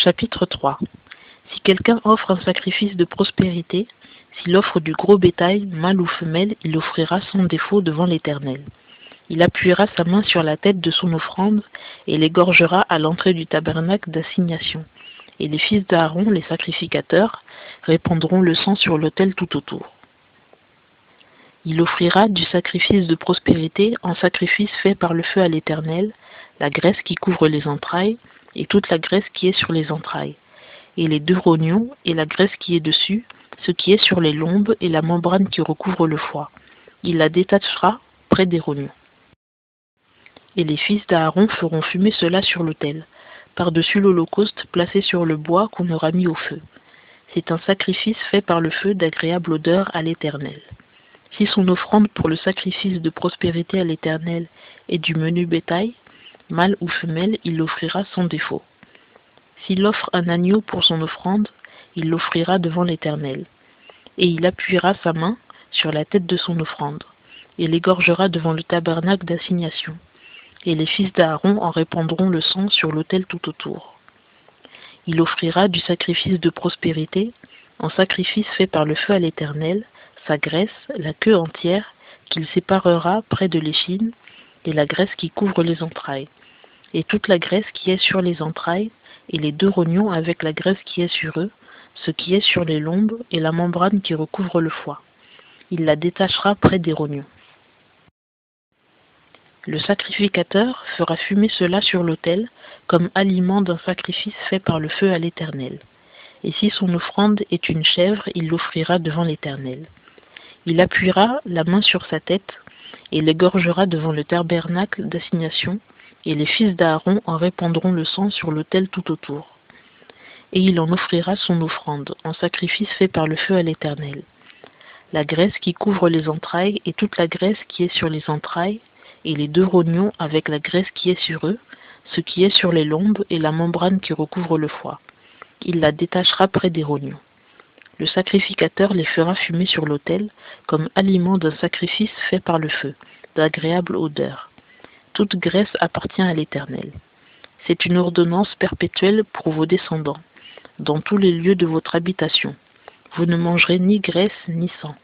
Chapitre 3. Si quelqu'un offre un sacrifice de prospérité, s'il offre du gros bétail, mâle ou femelle, il l'offrira sans défaut devant l'Éternel. Il appuiera sa main sur la tête de son offrande et l'égorgera à l'entrée du tabernacle d'assignation. Et les fils d'Aaron, les sacrificateurs, répandront le sang sur l'autel tout autour. Il offrira du sacrifice de prospérité en sacrifice fait par le feu à l'Éternel, la graisse qui couvre les entrailles, et toute la graisse qui est sur les entrailles, et les 2 rognons, et la graisse qui est dessus, ce qui est sur les lombes, et la membrane qui recouvre le foie. Il la détachera près des rognons. Et les fils d'Aaron feront fumer cela sur l'autel, par-dessus l'holocauste placé sur le bois qu'on aura mis au feu. C'est un sacrifice fait par le feu d'agréable odeur à l'Éternel. Si son offrande pour le sacrifice de prospérité à l'Éternel est du menu bétail, mâle ou femelle, il l'offrira sans défaut. S'il offre un agneau pour son offrande, il l'offrira devant l'Éternel. Et il appuiera sa main sur la tête de son offrande, et l'égorgera devant le tabernacle d'assignation. Et les fils d'Aaron en répandront le sang sur l'autel tout autour. Il offrira du sacrifice de prospérité, en sacrifice fait par le feu à l'Éternel, sa graisse, la queue entière, qu'il séparera près de l'échine, et la graisse qui couvre les entrailles, et toute la graisse qui est sur les entrailles, et les 2 rognons avec la graisse qui est sur eux, ce qui est sur les lombes, et la membrane qui recouvre le foie. Il la détachera près des rognons. Le sacrificateur fera fumer cela sur l'autel, comme aliment d'un sacrifice fait par le feu à l'Éternel. Et si son offrande est une chèvre, il l'offrira devant l'Éternel. Il appuiera la main sur sa tête, et l'égorgera devant le tabernacle d'assignation, et les fils d'Aaron en répandront le sang sur l'autel tout autour. Et il en offrira son offrande, en sacrifice fait par le feu à l'Éternel. La graisse qui couvre les entrailles, et toute la graisse qui est sur les entrailles, et les 2 rognons avec la graisse qui est sur eux, ce qui est sur les lombes, et la membrane qui recouvre le foie. Il la détachera près des rognons. Le sacrificateur les fera fumer sur l'autel, comme aliment d'un sacrifice fait par le feu, d'agréable odeur. Toute graisse appartient à l'Éternel. C'est une ordonnance perpétuelle pour vos descendants, dans tous les lieux de votre habitation. Vous ne mangerez ni graisse ni sang.